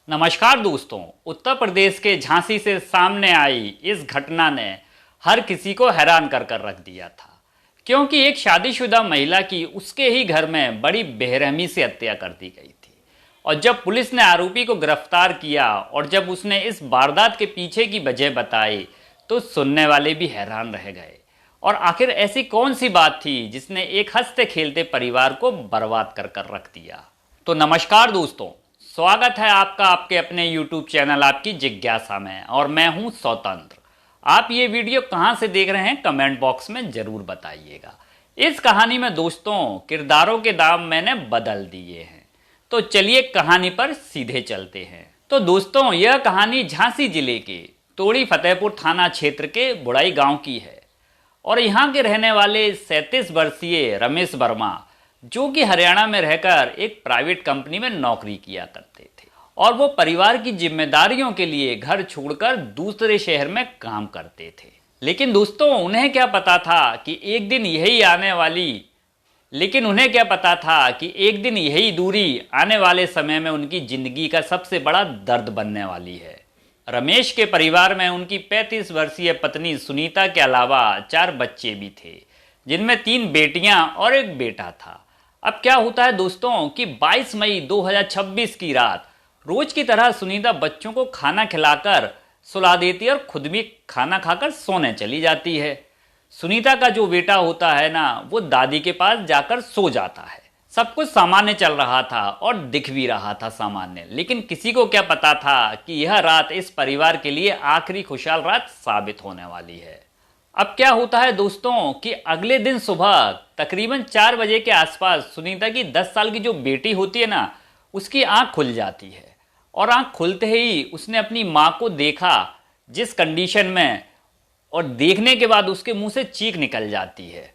नमस्कार दोस्तों। उत्तर प्रदेश के झांसी से सामने आई इस घटना ने हर किसी को हैरान कर कर रख दिया था, क्योंकि एक शादीशुदा महिला की उसके ही घर में बड़ी बेरहमी से हत्या कर दी गई थी। और जब पुलिस ने आरोपी को गिरफ्तार किया और जब उसने इस वारदात के पीछे की वजह बताई तो सुनने वाले भी हैरान रह गए। और आखिर ऐसी कौन सी बात थी जिसने एक हंसते खेलते परिवार को बर्बाद कर कर रख दिया। तो नमस्कार दोस्तों, स्वागत है आपका आपके अपने YouTube चैनल आपकी जिज्ञासा में, और मैं हूं स्वतंत्र। आप ये वीडियो कहां से देख रहे हैं कमेंट बॉक्स में जरूर बताइएगा। इस कहानी में दोस्तों किरदारों के दाम मैंने बदल दिए हैं, तो चलिए कहानी पर सीधे चलते हैं। तो दोस्तों यह कहानी झांसी जिले के तोड़ी फतेहपुर थाना क्षेत्र के बुढ़ाई गांव की है, और यहाँ के रहने वाले 37 वर्षीय रमेश वर्मा, जो कि हरियाणा में रहकर एक प्राइवेट कंपनी में नौकरी किया करते थे, और वो परिवार की जिम्मेदारियों के लिए घर छोड़कर दूसरे शहर में काम करते थे। लेकिन दोस्तों उन्हें क्या पता था कि एक दिन यही दूरी आने वाले समय में उनकी जिंदगी का सबसे बड़ा दर्द बनने वाली है। रमेश के परिवार में उनकी 35 वर्षीय पत्नी सुनीता के अलावा 4 बच्चे भी थे, जिनमें 3 बेटियां और एक बेटा था। अब क्या होता है दोस्तों कि 22 मई 2026 की रात रोज की तरह सुनीता बच्चों को खाना खिलाकर सुला देती है और खुद भी खाना खाकर सोने चली जाती है। सुनीता का जो बेटा होता है ना, वो दादी के पास जाकर सो जाता है। सब कुछ सामान्य चल रहा था और दिख भी रहा था सामान्य, लेकिन किसी को क्या पता था कि यह रात इस परिवार के लिए आखिरी खुशहाल रात साबित होने वाली है। अब क्या होता है दोस्तों कि अगले दिन सुबह तकरीबन 4 बजे के आसपास सुनीता की 10 साल की जो बेटी होती है ना, उसकी आंख खुल जाती है। और आंख खुलते ही उसने अपनी माँ को देखा जिस कंडीशन में, और देखने के बाद उसके मुंह से चीख निकल जाती है।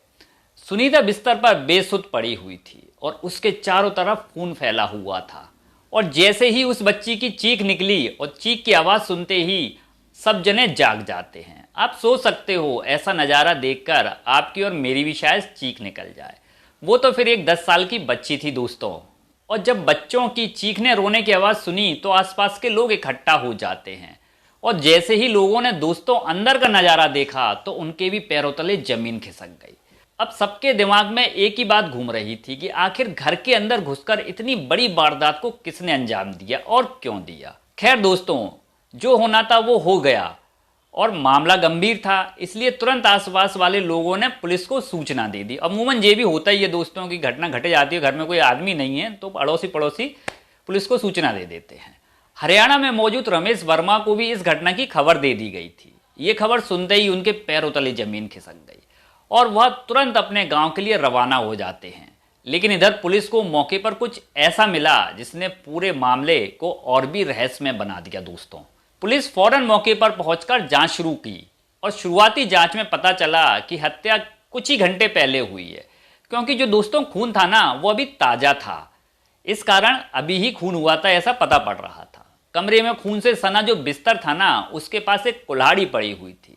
सुनीता बिस्तर पर बेसुध पड़ी हुई थी और उसके चारों तरफ खून फैला हुआ था। और जैसे ही उस बच्ची की चीख निकली और चीख की आवाज़ सुनते ही सब जने जाग जाते हैं। आप सोच सकते हो ऐसा नज़ारा देखकर आपकी और मेरी भी शायद चीख निकल जाए। वो तो फिर एक 10 साल की बच्ची थी दोस्तों। और जब बच्चों की चीखने रोने की आवाज़ सुनी तो आसपास के लोग इकट्ठा हो जाते हैं। और जैसे ही लोगों ने दोस्तों अंदर का नज़ारा देखा तो उनके भी पैरों तले जमीन खिसक गई। अब सबके दिमाग में एक ही बात घूम रही थी कि आखिर घर के अंदर घुसकर इतनी बड़ी वारदात को किसने अंजाम दिया और क्यों दिया। खैर दोस्तों, जो होना था वो हो गया और मामला गंभीर था, इसलिए तुरंत आसपास वाले लोगों ने पुलिस को सूचना दे दी। अमूमन ये भी होता ही है दोस्तों की घटना घट जाती है, घर में कोई आदमी नहीं है तो अड़ोसी पड़ोसी पुलिस को सूचना दे देते हैं। हरियाणा में मौजूद रमेश वर्मा को भी इस घटना की खबर दे दी गई थी। ये खबर सुनते ही उनके पैरों तले जमीन खिसक गई और वह तुरंत अपने गाँव के लिए रवाना हो जाते हैं। लेकिन इधर पुलिस को मौके पर कुछ ऐसा मिला जिसने पूरे मामले को और भी रहस्यमय बना दिया दोस्तों। पुलिस फौरन मौके पर पहुंचकर जांच शुरू की और शुरुआती जांच में पता चला कि हत्या कुछ ही घंटे पहले हुई है, क्योंकि जो दोस्तों खून था ना वो अभी ताज़ा था। इस कारण अभी ही खून हुआ था ऐसा पता पड़ रहा था। कमरे में खून से सना जो बिस्तर था ना, उसके पास एक कुल्हाड़ी पड़ी हुई थी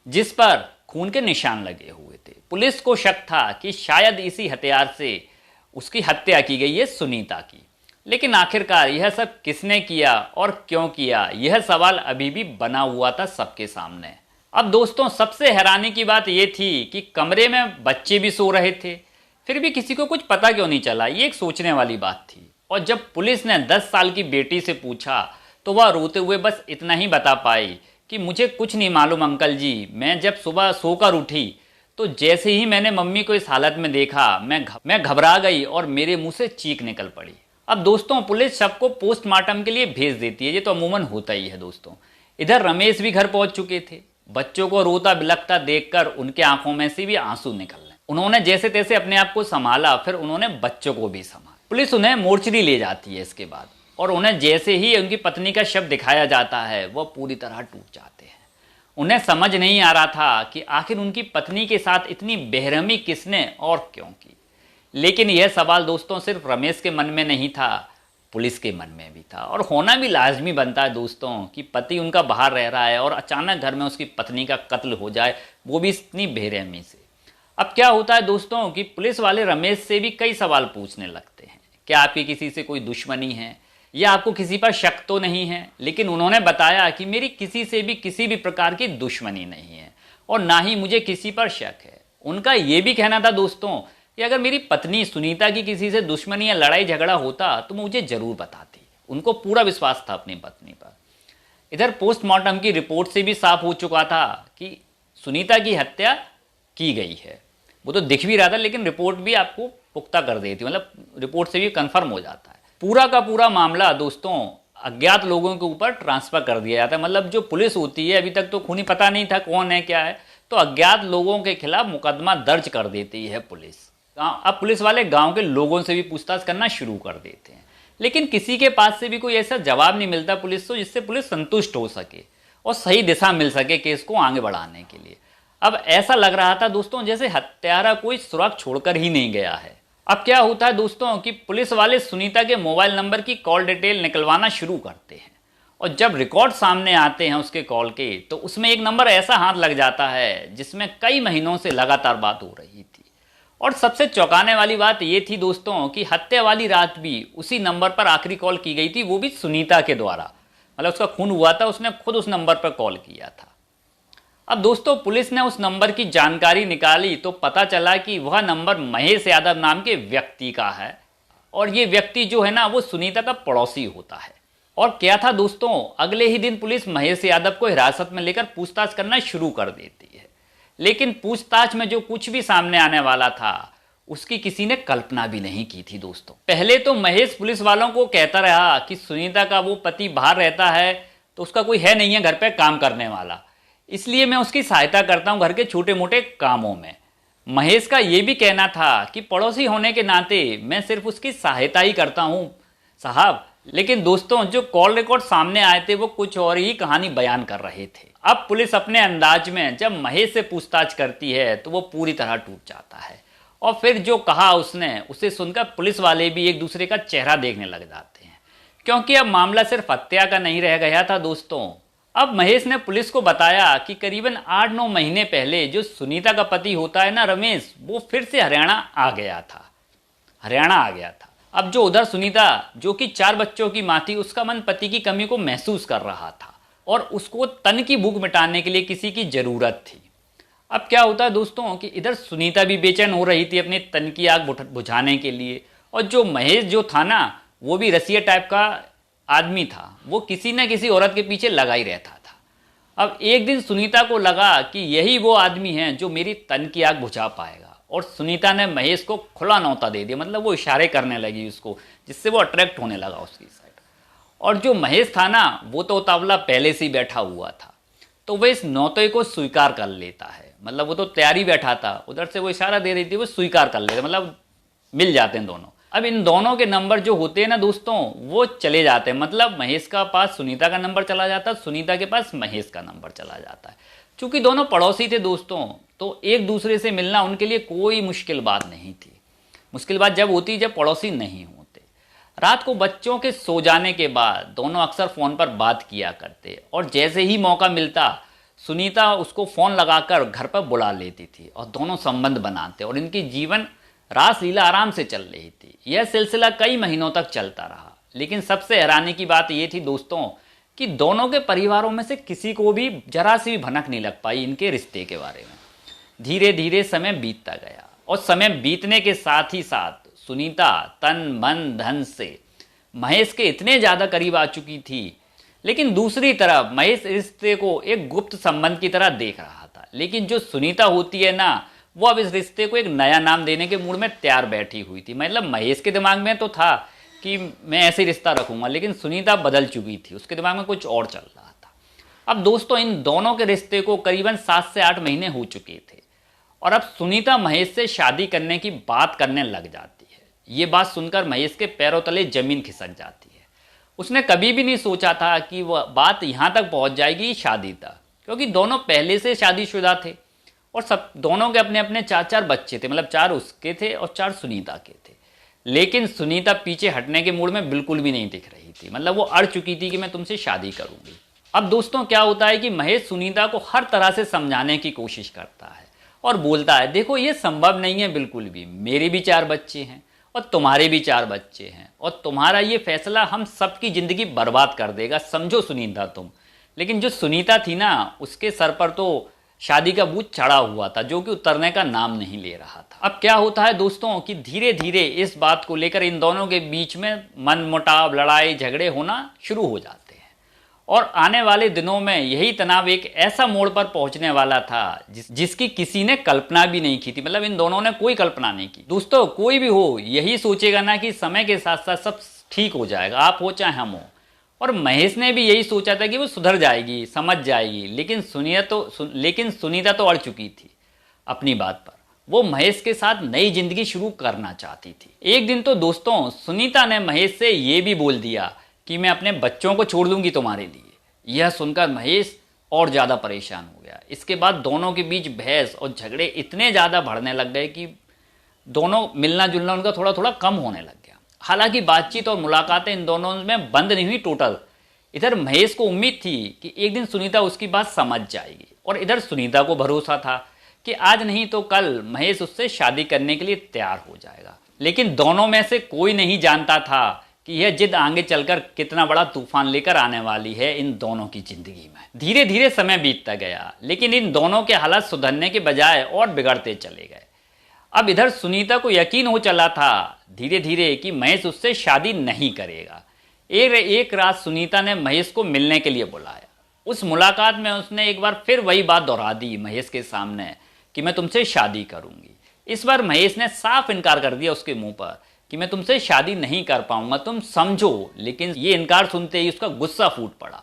जिस पर खून के निशान लगे हुए थे। पुलिस को शक था कि शायद इसी हथियार से उसकी हत्या की गई है सुनीता की। लेकिन आखिरकार यह सब किसने किया और क्यों किया, यह सवाल अभी भी बना हुआ था सबके सामने। अब दोस्तों सबसे हैरानी की बात यह थी कि कमरे में बच्चे भी सो रहे थे, फिर भी किसी को कुछ पता क्यों नहीं चला, ये एक सोचने वाली बात थी। और जब पुलिस ने 10 साल की बेटी से पूछा तो वह रोते हुए बस इतना ही बता पाई कि मुझे कुछ नहीं मालूम अंकल जी, मैं जब सुबह सोकर उठी तो जैसे ही मैंने मम्मी को इस हालत में देखा मैं घबरा गई और मेरे मुंह से चीख निकल पड़ी। अब दोस्तों पुलिस शव को पोस्टमार्टम के लिए भेज देती है, ये तो अमूमन होता ही है दोस्तों। इधर रमेश भी घर पहुंच चुके थे। बच्चों को रोता बिलखता देखकर उनके आंखों में से भी आंसू निकलने। उन्होंने जैसे तैसे अपने आप को संभाला, फिर उन्होंने बच्चों को भी संभाला। पुलिस उन्हें मोर्चरी ले जाती है इसके बाद, और उन्हें जैसे ही उनकी पत्नी का शव दिखाया जाता है वह पूरी तरह टूट जाते हैं। उन्हें समझ नहीं आ रहा था कि आखिर उनकी पत्नी के साथ इतनी बेरहमी किसने और क्यों की। लेकिन यह सवाल दोस्तों सिर्फ रमेश के मन में नहीं था, पुलिस के मन में भी था। और होना भी लाजमी बनता है दोस्तों कि पति उनका बाहर रह रहा है और अचानक घर में उसकी पत्नी का कत्ल हो जाए, वो भी इतनी बेरहमी से। अब क्या होता है दोस्तों कि पुलिस वाले रमेश से भी कई सवाल पूछने लगते हैं। क्या आपकी किसी से कोई दुश्मनी है, या आपको किसी पर शक तो नहीं है? लेकिन उन्होंने बताया कि मेरी किसी से भी किसी भी प्रकार की दुश्मनी नहीं है और ना ही मुझे किसी पर शक है। उनका यह भी कहना था दोस्तों कि अगर मेरी पत्नी सुनीता की किसी से दुश्मनी या लड़ाई झगड़ा होता तो मुझे जरूर बताती। उनको पूरा विश्वास था अपनी पत्नी पर। इधर पोस्टमार्टम की रिपोर्ट से भी साफ हो चुका था कि सुनीता की हत्या की गई है। वो तो दिख भी रहा था, लेकिन रिपोर्ट भी आपको पुख्ता कर देती, मतलब रिपोर्ट से भी कंफर्म हो जाता है। पूरा का पूरा मामला दोस्तों अज्ञात लोगों के ऊपर ट्रांसफर कर दिया जाता है। मतलब जो पुलिस होती है, अभी तक तो खूनी पता नहीं था कौन है क्या है, तो अज्ञात लोगों के खिलाफ मुकदमा दर्ज कर देती है पुलिस। अब पुलिस वाले गांव के लोगों से भी पूछताछ करना शुरू कर देते हैं, लेकिन किसी के पास से भी कोई ऐसा जवाब नहीं मिलता पुलिस को जिससे पुलिस संतुष्ट हो सके और सही दिशा मिल सके केस को आगे बढ़ाने के लिए। अब ऐसा लग रहा था दोस्तों जैसे हत्यारा कोई सुराग छोड़कर ही नहीं गया है। अब क्या होता है दोस्तों कि पुलिस वाले सुनीता के मोबाइल नंबर की कॉल डिटेल निकलवाना शुरू करते हैं और जब रिकॉर्ड सामने आते हैं उसके कॉल के, तो उसमें एक नंबर ऐसा हाथ लग जाता है जिसमें कई महीनों से लगातार बात हो रही थी। और सबसे चौंकाने वाली बात यह थी दोस्तों कि हत्या वाली रात भी उसी नंबर पर आखिरी कॉल की गई थी, वो भी सुनीता के द्वारा। मतलब उसका खून हुआ था, उसने खुद उस नंबर पर कॉल किया था। अब दोस्तों पुलिस ने उस नंबर की जानकारी निकाली तो पता चला कि वह नंबर महेश यादव नाम के व्यक्ति का है और ये व्यक्ति जो है ना वो सुनीता का पड़ोसी होता है। और क्या था दोस्तों, अगले ही दिन पुलिस महेश यादव को हिरासत में लेकर पूछताछ करना शुरू कर देती है। लेकिन पूछताछ में जो कुछ भी सामने आने वाला था उसकी किसी ने कल्पना भी नहीं की थी दोस्तों। पहले तो महेश पुलिस वालों को कहता रहा कि सुनीता का वो पति बाहर रहता है तो उसका कोई है नहीं है घर पे काम करने वाला, इसलिए मैं उसकी सहायता करता हूं घर के छोटे मोटे कामों में। महेश का यह भी कहना था कि पड़ोसी होने के नाते मैं सिर्फ उसकी सहायता ही करता हूं साहब। लेकिन दोस्तों जो कॉल रिकॉर्ड सामने आए थे वो कुछ और ही कहानी बयान कर रहे थे। अब पुलिस अपने अंदाज में जब महेश से पूछताछ करती है तो वो पूरी तरह टूट जाता है और फिर जो कहा उसने उसे सुनकर पुलिस वाले भी एक दूसरे का चेहरा देखने लग जाते हैं, क्योंकि अब मामला सिर्फ हत्या का नहीं रह गया था दोस्तों। अब महेश ने पुलिस को बताया कि करीबन 8-9 महीने पहले जो सुनीता का पति होता है ना रमेश, वो फिर से हरियाणा आ गया था। अब जो उधर सुनीता जो कि 4 बच्चों की मां थी, उसका मन पति की कमी को महसूस कर रहा था और उसको तन की भूख मिटाने के लिए किसी की जरूरत थी। अब क्या होता है दोस्तों कि इधर सुनीता भी बेचैन हो रही थी अपने तन की आग बुझाने के लिए, और जो महेश जो था ना वो भी रसिया टाइप का आदमी था, वो किसी न किसी औरत के पीछे लगा ही रहता था। अब एक दिन सुनीता को लगा कि यही वो आदमी है जो मेरी तन की आग बुझा पाएगा, और सुनीता ने महेश को खुला न्योता दे दिया। मतलब वो इशारे करने लगी उसको, जिससे वो अट्रैक्ट होने लगा उसकी साइड। और जो महेश था ना वो तो उतावला पहले से ही बैठा हुआ था, तो वह इस न्योते को स्वीकार कर लेता है। मतलब वो तो तैयारी बैठा था, उधर से वो इशारा दे रही थी, वो स्वीकार कर लेते, मतलब मिल जाते हैं दोनों। अब इन दोनों के नंबर जो होते हैं ना दोस्तों वो चले जाते हैं, मतलब महेश का पास सुनीता का नंबर चला जाता है, सुनीता के पास महेश का नंबर चला जाता है। चूंकि दोनों पड़ोसी थे दोस्तों तो एक दूसरे से मिलना उनके लिए कोई मुश्किल बात नहीं थी। मुश्किल बात जब होती जब पड़ोसी नहीं होते। रात को बच्चों के सो जाने के बाद दोनों अक्सर फोन पर बात किया करते, और जैसे ही मौका मिलता सुनीता उसको फोन लगाकर घर पर बुला लेती थी और दोनों संबंध बनाते, और इनकी जीवन रासलीला आराम से चल रही थी। यह सिलसिला कई महीनों तक चलता रहा। लेकिन सबसे हैरानी की बात यह थी दोस्तों कि दोनों के परिवारों में से किसी को भी जरा सी भी भनक नहीं लग पाई इनके रिश्ते के बारे में। धीरे धीरे समय बीतता गया, और समय बीतने के साथ ही साथ सुनीता तन मन धन से महेश के इतने ज्यादा करीब आ चुकी थी। लेकिन दूसरी तरफ महेश रिश्ते को एक गुप्त संबंध की तरह देख रहा था। लेकिन जो सुनीता होती है ना वो अब इस रिश्ते को एक नया नाम देने के मूड में तैयार बैठी हुई थी। मतलब महेश के दिमाग में तो था कि मैं ऐसे रिश्ता रखूंगा, लेकिन सुनीता बदल चुकी थी, उसके दिमाग में कुछ और चल रहा था। अब दोस्तों इन दोनों के रिश्ते को करीबन 7 से 8 महीने हो चुके थे, और अब सुनीता महेश से शादी करने की बात करने लग जाती है। ये बात सुनकर महेश के पैरों तले जमीन खिसक जाती है। उसने कभी भी नहीं सोचा था कि वह बात यहाँ तक पहुँच जाएगी शादी तक, क्योंकि दोनों पहले से शादीशुदा थे और सब दोनों के अपने अपने 4-4 बच्चे थे। मतलब 4 उसके थे और 4 सुनीता के थे। लेकिन सुनीता पीछे हटने के मूड में बिल्कुल भी नहीं दिख रही थी। मतलब वो अड़ चुकी थी कि मैं तुमसे शादी करूंगी। अब दोस्तों क्या होता है कि महेश सुनीता को हर तरह से समझाने की कोशिश करता है और बोलता है देखो ये संभव नहीं है बिल्कुल भी, मेरे भी 4 बच्चे हैं और तुम्हारे भी 4 बच्चे हैं और तुम्हारा ये फैसला हम सबकी ज़िंदगी बर्बाद कर देगा, समझो सुनीता तुम। लेकिन जो सुनीता थी ना, उसके सर पर तो शादी का बोझ चढ़ा हुआ था जो कि उतरने का नाम नहीं ले रहा था। अब क्या होता है दोस्तों कि धीरे धीरे इस बात को लेकर इन दोनों के बीच में मनमुटाव, लड़ाई झगड़े होना शुरू हो जाते हैं और आने वाले दिनों में यही तनाव एक ऐसा मोड़ पर पहुंचने वाला था जिसकी किसी ने कल्पना भी नहीं की थी। मतलब इन दोनों ने कोई कल्पना नहीं की। दोस्तों कोई भी हो यही सोचेगा ना कि समय के साथ साथ सब ठीक हो जाएगा, आप हो चाहे हम हो। और महेश ने भी यही सोचा था कि वो सुधर जाएगी, समझ जाएगी, लेकिन सुनीता तो अड़ चुकी थी अपनी बात पर। वो महेश के साथ नई जिंदगी शुरू करना चाहती थी। एक दिन तो दोस्तों सुनीता ने महेश से ये भी बोल दिया कि मैं अपने बच्चों को छोड़ दूंगी तुम्हारे लिए। यह सुनकर महेश और ज़्यादा परेशान हो गया। इसके बाद दोनों के बीच बहस और झगड़े इतने ज़्यादा बढ़ने लग गए कि दोनों मिलना जुलना उनका थोड़ा थोड़ा कम होने लग गया। हालांकि बातचीत और मुलाकातें इन दोनों में बंद नहीं हुई टोटल। इधर महेश को उम्मीद थी कि एक दिन सुनीता उसकी बात समझ जाएगी और इधर सुनीता को भरोसा था कि आज नहीं तो कल महेश उससे शादी करने के लिए तैयार हो जाएगा। लेकिन दोनों में से कोई नहीं जानता था कि यह जिद आगे चलकर कितना बड़ा तूफान लेकर आने वाली है इन दोनों की जिंदगी में। धीरे धीरे समय बीतता गया लेकिन इन दोनों के हालात सुधरने के बजाय और बिगड़ते चले गए। अब इधर सुनीता को यकीन हो चला था धीरे धीरे कि महेश उससे शादी नहीं करेगा। एक रात सुनीता ने महेश को मिलने के लिए बुलाया। उस मुलाकात में उसने एक बार फिर वही बात दोहरा दी महेश के सामने कि मैं तुमसे शादी करूंगी। इस बार महेश ने साफ इनकार कर दिया उसके मुंह पर कि मैं तुमसे शादी नहीं कर पाऊंगा, तुम समझो। लेकिन ये इनकार सुनते ही उसका गुस्सा फूट पड़ा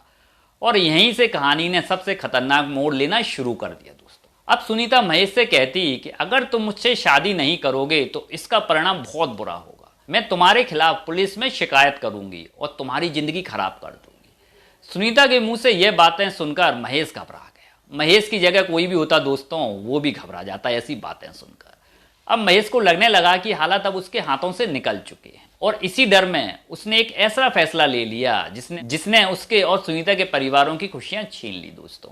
और यहीं से कहानी ने सबसे खतरनाक मोड़ लेना शुरू कर दिया दोस्तों। अब सुनीता महेश से कहती कि अगर तुम मुझसे शादी नहीं करोगे तो इसका परिणाम बहुत बुरा होगा। मैं तुम्हारे खिलाफ पुलिस में शिकायत करूंगी और तुम्हारी जिंदगी खराब कर दूंगी। सुनीता के मुंह से यह बातें सुनकर महेश घबरा गया। महेश की जगह कोई भी होता दोस्तों वो भी घबरा जाता ऐसी बातें सुनकर। अब महेश को लगने लगा कि हालात अब उसके हाथों से निकल चुके हैं और इसी डर में उसने एक ऐसा फैसला ले लिया जिसने उसके और सुनीता के परिवारों की खुशियां छीन ली दोस्तों।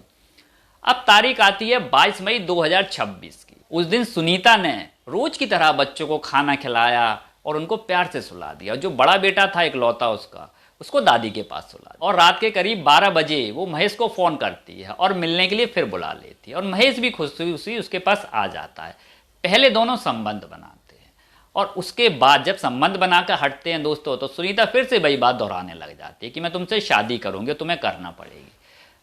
अब तारीख आती है 22 मई 2026 की। उस दिन सुनीता ने रोज की तरह बच्चों को खाना खिलाया और उनको प्यार से सुला दिया। जो बड़ा बेटा था इकलौता उसको दादी के पास सुला दिया। और रात के करीब 12 बजे वो महेश को फोन करती है और मिलने के लिए फिर बुला लेती है और महेश भी खुशी उसके पास आ जाता है। पहले दोनों संबंध बनाते हैं और उसके बाद जब संबंध बनाकर हटते हैं दोस्तों तो सुनीता फिर से वही बात दोहराने लग जाती है कि मैं तुमसे शादी करूंगी, तुम्हें करना पड़ेगी।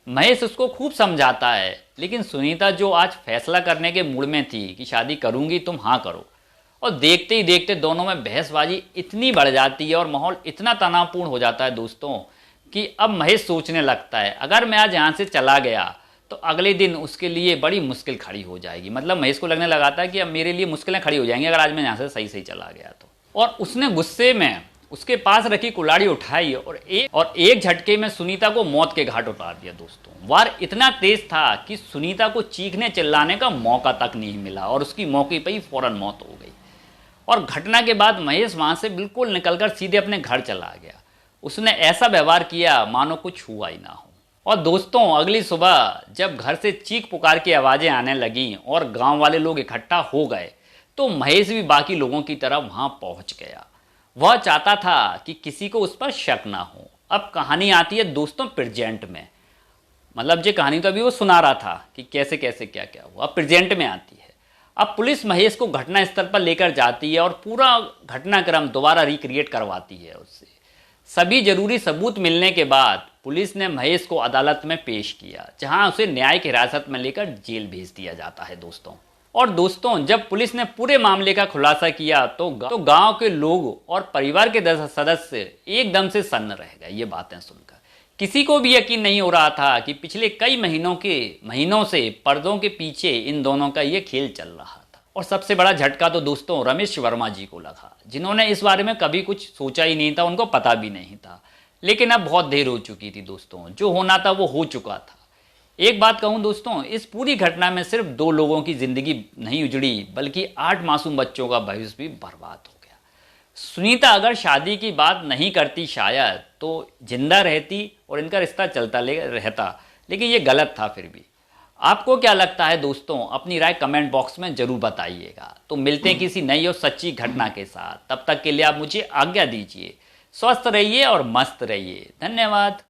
महेश उसको खूब समझाता है लेकिन सुनीता जो आज फैसला करने के मूड में थी कि शादी करूंगी तुम हाँ करो, और देखते ही देखते दोनों में बहसबाजी इतनी बढ़ जाती है और माहौल इतना तनावपूर्ण हो जाता है दोस्तों कि अब महेश सोचने लगता है अगर मैं आज यहाँ से चला गया तो अगले दिन उसके लिए बड़ी मुश्किल खड़ी हो जाएगी। मतलब महेश को लगने लगा था कि अब मेरे लिए मुश्किलें खड़ी हो जाएंगी अगर आज मैं यहाँ से सही चला गया तो। और उसने गुस्से में उसके पास रखी कुल्हाड़ी उठाई और एक झटके में सुनीता को मौत के घाट उतार दिया दोस्तों। वार इतना तेज था कि सुनीता को चीखने चिल्लाने का मौका तक नहीं मिला और उसकी मौके पर ही फौरन मौत हो गई। और घटना के बाद महेश वहां से बिल्कुल निकलकर सीधे अपने घर चला गया। उसने ऐसा व्यवहार किया मानो कुछ हुआ ही ना हो। और दोस्तों अगली सुबह जब घर से चीख पुकार की आवाज़ें आने लगीं और गांव वाले लोग इकट्ठा हो गए तो महेश भी बाकी लोगों की तरह वहां पहुंच गया। वह चाहता था कि किसी को उस पर शक ना हो। अब कहानी आती है दोस्तों प्रेजेंट में। मतलब जो कहानी तो अभी वो सुना रहा था कि कैसे कैसे क्या क्या हुआ, अब प्रेजेंट में आती है। अब पुलिस महेश को घटना स्थल पर लेकर जाती है और पूरा घटनाक्रम दोबारा रिक्रिएट करवाती है उससे। सभी जरूरी सबूत मिलने के बाद पुलिस ने महेश को अदालत में पेश किया जहां उसे न्यायिक हिरासत में लेकर जेल भेज दिया जाता है दोस्तों। और दोस्तों जब पुलिस ने पूरे मामले का खुलासा किया तो गांव के लोग और परिवार के सदस्य एकदम से सन्न रह गए। ये बातें सुनकर किसी को भी यकीन नहीं हो रहा था कि पिछले कई महीनों से पर्दों के पीछे इन दोनों का ये खेल चल रहा था। और सबसे बड़ा झटका तो दोस्तों रमेश वर्मा जी को लगा जिन्होंने इस बारे में कभी कुछ सोचा ही नहीं था, उनको पता भी नहीं था। लेकिन अब बहुत देर हो चुकी थी दोस्तों, जो होना था वो हो चुका था। एक बात कहूं दोस्तों, इस पूरी घटना में सिर्फ 2 लोगों की जिंदगी नहीं उजड़ी बल्कि 8 मासूम बच्चों का भविष्य भी बर्बाद हो गया। सुनीता अगर शादी की बात नहीं करती शायद तो जिंदा रहती और इनका रिश्ता चलता रहता, लेकिन ये गलत था फिर भी। आपको क्या लगता है दोस्तों, अपनी राय कमेंट बॉक्स में जरूर बताइएगा। तो मिलते हैं किसी नई और सच्ची घटना के साथ, तब तक के लिए आप मुझे आज्ञा दीजिए। स्वस्थ रहिए और मस्त रहिए। धन्यवाद।